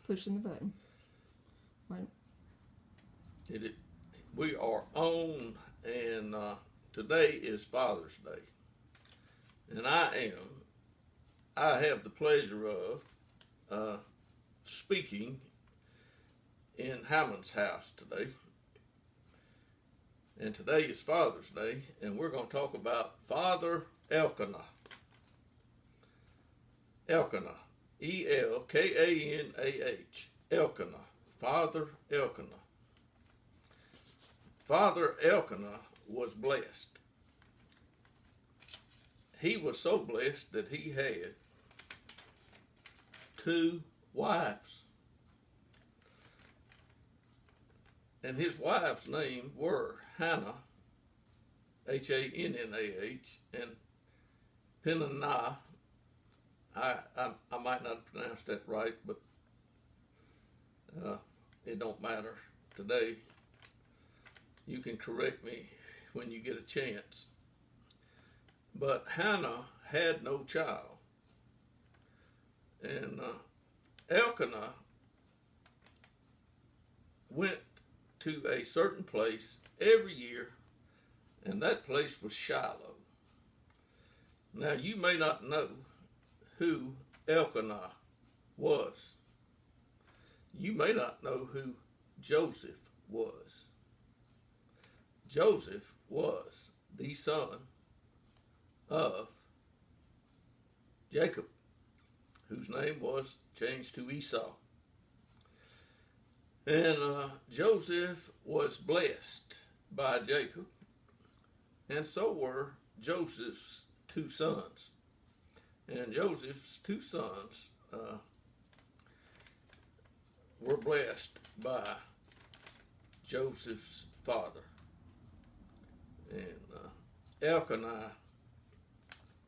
Pushing the button. Right. Did it? We are on, and today is Father's Day, and I have the pleasure of speaking in Hammons' house today. And today is Father's Day, and we're going to talk about Father Elkanah. Elkanah. E-L-K-A-N-A-H. Elkanah. Father Elkanah. Father Elkanah was blessed. He was so blessed that he had 2 wives. And his wives' names were Hannah, H-A-N-N-A-H, and Peninnah. I might not pronounce that right, but it don't matter today. You can correct me when you get a chance. But Hannah had no child. And Elkanah went to a certain place every year, and that place was Shiloh. Now, you may not know who Elkanah was. You may not know who Joseph was. Joseph was the son of Jacob, whose name was changed to Esau. And Joseph was blessed by Jacob, and so were Joseph's 2 sons. And Joseph's 2 sons were blessed by Joseph's father. And Elkanah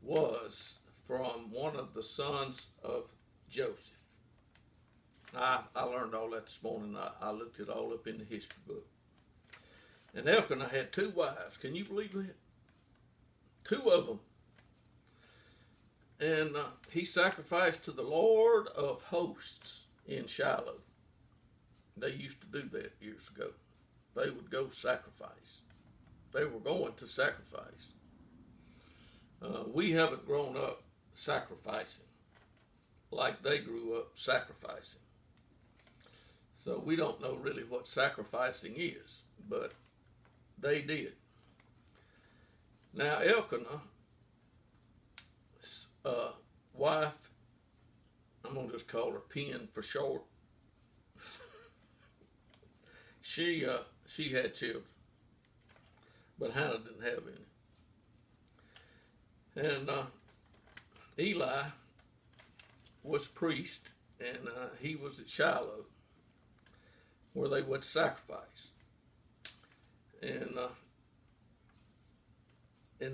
was from one of the sons of Joseph. I learned all that this morning. I looked it all up in the history book. And Elkanah had 2 wives. Can you believe that? 2 of them. And he sacrificed to the Lord of hosts in Shiloh. They used to do that years ago. They would go sacrifice. They were going to sacrifice. We haven't grown up sacrificing like they grew up sacrificing. So we don't know really what sacrificing is, but they did. Now Elkanah's wife, I'm going to just call her Pen for short, she had children, but Hannah didn't have any. And Eli was priest, and he was at Shiloh, where they would sacrifice. And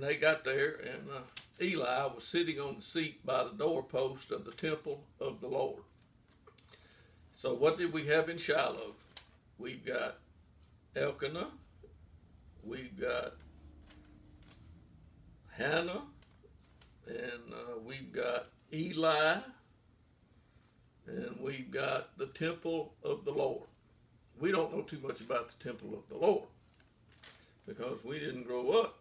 they got there, and Eli was sitting on the seat by the doorpost of the temple of the Lord. So what did we have in Shiloh? We've got Elkanah, we've got Hannah, and we've got Eli, and we've got the temple of the Lord. We don't know too much about the temple of the Lord because we didn't grow up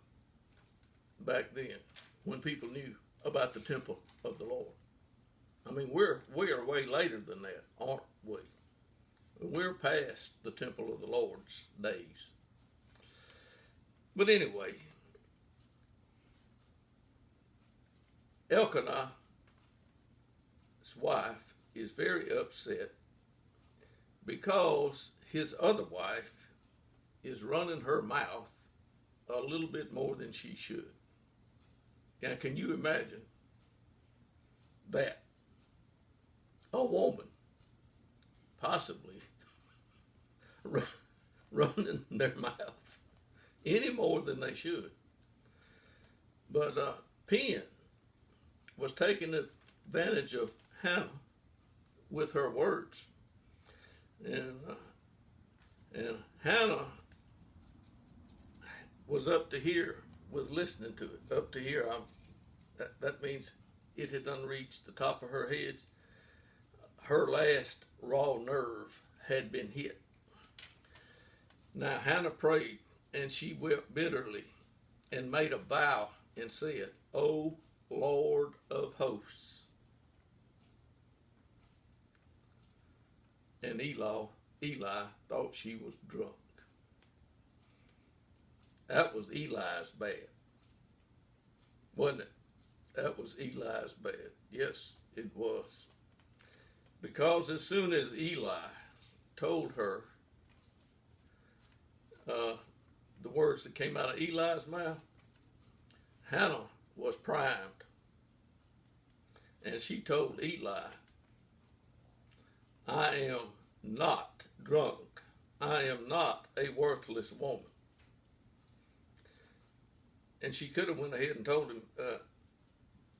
back then when people knew about the temple of the Lord. I mean, we are way later than that, aren't we? We're past the temple of the Lord's days. But anyway, Elkanah's wife is very upset because his other wife is running her mouth a little bit more than she should. Now, can you imagine that? A woman possibly running their mouth any more than they should. But Pen was taking advantage of Hannah with her words. And Hannah was up to here with listening to it. Up to here, that means it had unreached the top of her head. Her last raw nerve had been hit. Now Hannah prayed, and she wept bitterly, and made a vow, and said, O Lord of hosts. And Eli thought she was drunk. That was Eli's bad, wasn't it? That was Eli's bad. Yes, it was. Because as soon as Eli told her the words that came out of Eli's mouth, Hannah was primed. And she told Eli, I am not drunk. I am not a worthless woman. And she could have went ahead and told him,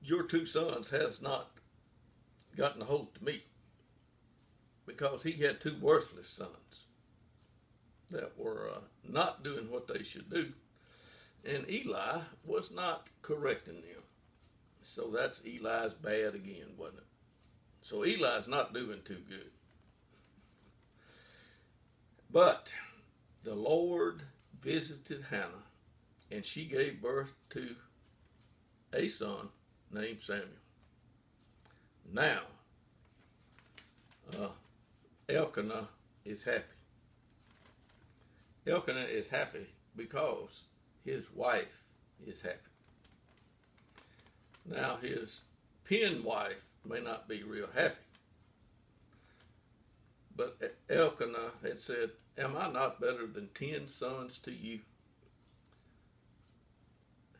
your 2 sons has not gotten a hold to me. Because he had 2 worthless sons that were not doing what they should do. And Eli was not correcting them. So that's Eli's bad again, wasn't it? So Eli's not doing too good. But the Lord visited Hannah, and she gave birth to a son named Samuel. Now, Elkanah is happy. Elkanah is happy because his wife is happy. Now, his pen wife may not be real happy, but Elkanah had said, am I not better than 10 sons to you?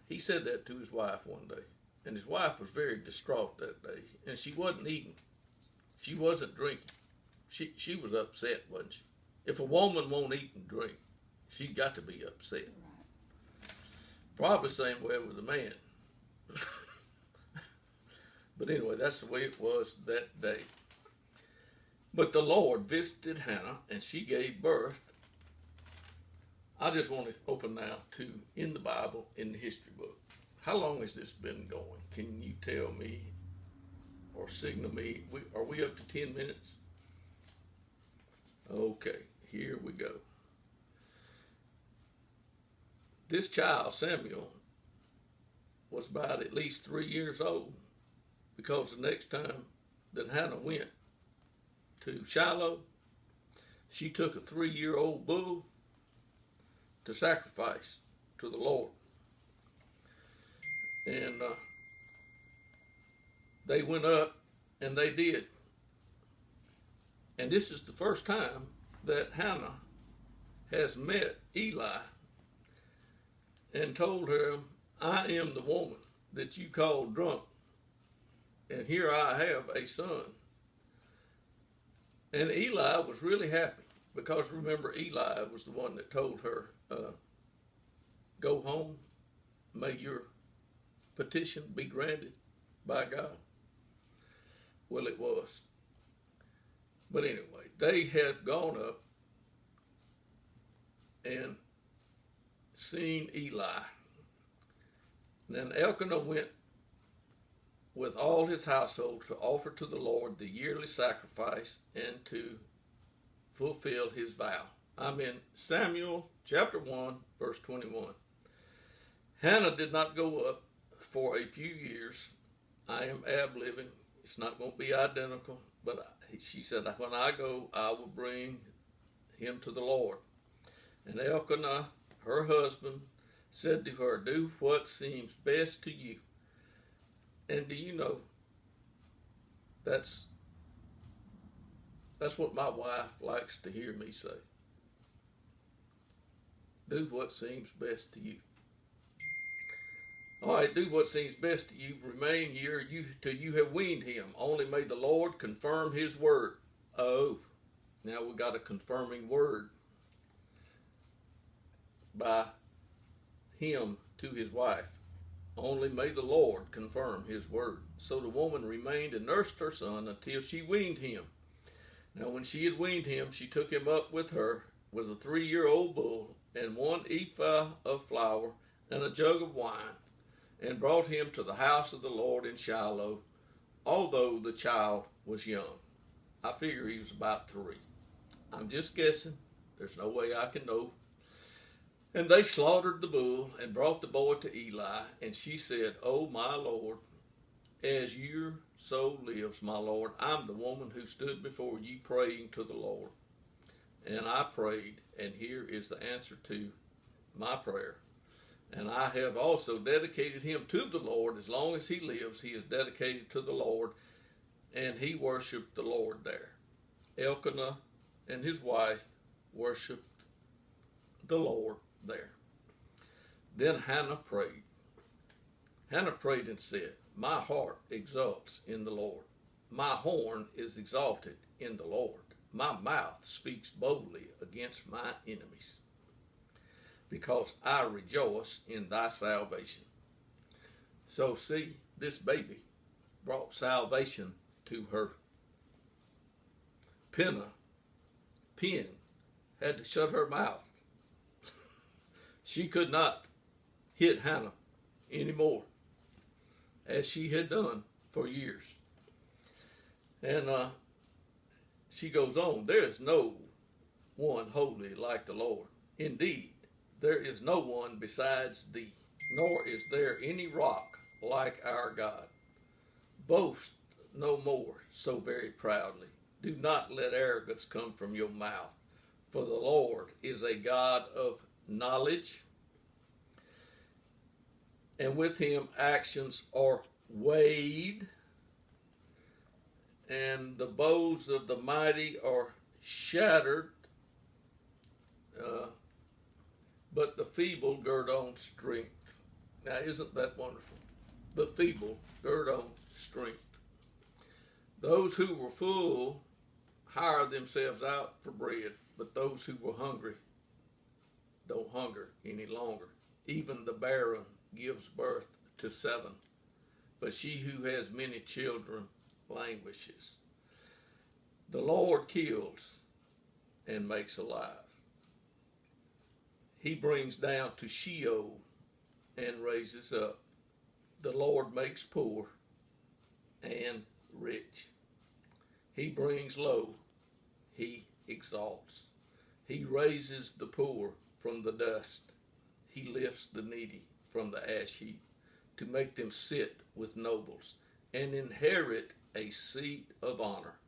He said that to his wife one day, and his wife was very distraught that day, and she wasn't eating. She wasn't drinking. She was upset, wasn't she? If a woman won't eat and drink, she's got to be upset. Right. Probably the same way with a man. But anyway, that's the way it was that day. But the Lord visited Hannah, and she gave birth. I just want to open now to, in the Bible, in the history book. How long has this been going? Can you tell me or signal me? Are we up to 10 minutes? Okay, here we go. This child, Samuel, was about at least 3 years old, because the next time that Hannah went to Shiloh, she took a 3-year-old bull to sacrifice to the Lord. And they went up and they did. And this is the first time that Hannah has met Eli and told her, I am the woman that you called drunk, and here I have a son. And Eli was really happy, because remember, Eli was the one that told her, go home, may your petition be granted by God. Well, it was. But anyway, they had gone up and seen Eli. Then Elkanah went with all his household to offer to the Lord the yearly sacrifice and to fulfill his vow. I'm in Samuel chapter 1, verse 21. Hannah did not go up for a few years. I am ad-libbing. It's not going to be identical, but she said, when I go, I will bring him to the Lord. And Elkanah, her husband, said to her, do what seems best to you. And do you know, that's what my wife likes to hear me say. Do what seems best to you. All right, do what seems best to you. Remain here till you have weaned him. Only may the Lord confirm his word. Oh, now we got a confirming word by him to his wife. Only may the Lord confirm his word. So the woman remained and nursed her son until she weaned him. Now when she had weaned him, she took him up with her with a 3-year-old bull and 1 ephah of flour and a jug of wine, and brought him to the house of the Lord in Shiloh, although the child was young. I figure he was about 3. I'm just guessing. There's no way I can know. And they slaughtered the bull and brought the boy to Eli. And she said, "Oh, my Lord, as your soul lives, my Lord, I'm the woman who stood before you praying to the Lord. And I prayed, and here is the answer to my prayer. And I have also dedicated him to the Lord. As long as he lives, he is dedicated to the Lord." And he worshiped the Lord there. Elkanah and his wife worshiped the Lord there. Then Hannah prayed. Hannah prayed and said, "My heart exults in the Lord. My horn is exalted in the Lord. My mouth speaks boldly against my enemies, because I rejoice in thy salvation." So see, this baby brought salvation to her. Pen had to shut her mouth. She could not hit Hannah anymore, as she had done for years. And she goes on, "There is no one holy like the Lord. Indeed, there is no one besides thee, nor is there any rock like our God. Boast no more so very proudly. Do not let arrogance come from your mouth, for the Lord is a God of knowledge, and with him actions are weighed, and the bows of the mighty are shattered, but the feeble gird on strength." Now, isn't that wonderful? The feeble gird on strength. Those who were full hire themselves out for bread, but those who were hungry don't hunger any longer. Even the barren gives birth to 7, but she who has many children languishes. The Lord kills and makes alive. He brings down to Sheol and raises up. The Lord makes poor and rich. He brings low, he exalts. He raises the poor from the dust. He lifts the needy from the ash heap, to make them sit with nobles and inherit a seat of honor.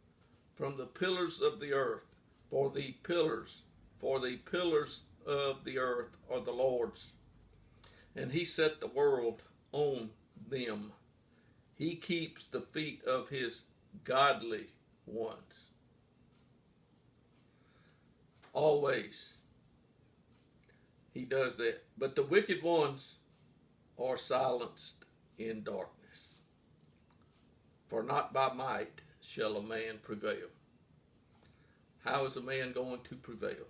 From the pillars of the earth, for the pillars of the earth are the Lord's, and he set the world on them. He keeps the feet of his godly ones. Always he does that. But the wicked ones are silenced in darkness. For not by might shall a man prevail. How is a man going to prevail?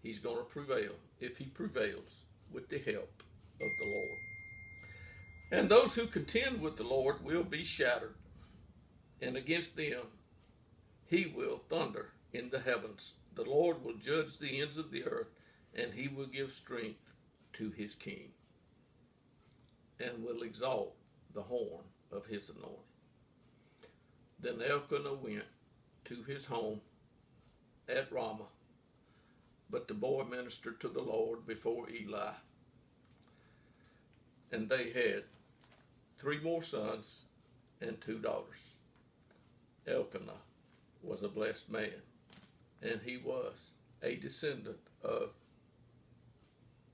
He's going to prevail if he prevails with the help of the Lord. And those who contend with the Lord will be shattered, and against them he will thunder in the heavens. The Lord will judge the ends of the earth, and he will give strength to his king, and will exalt the horn of his anointing. Then Elkanah went to his home at Ramah, but the boy ministered to the Lord before Eli. And they had 3 more sons and 2 daughters. Elkanah was a blessed man, and he was a descendant of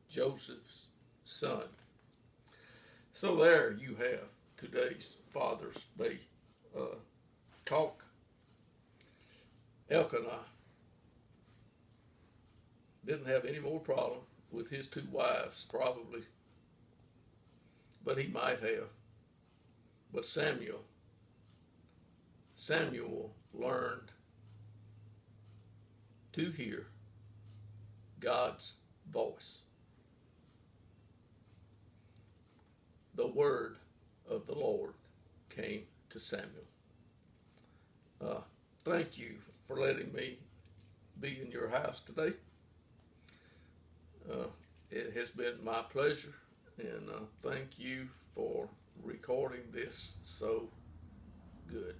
Joseph's son. So there you have today's Father's Day talk. Elkanah didn't have any more problem with his 2 wives, probably, but he might have. But Samuel learned to hear God's voice. The word of the Lord came to Samuel. Thank you for letting me be in your house today. It has been my pleasure, and thank you for recording this so good.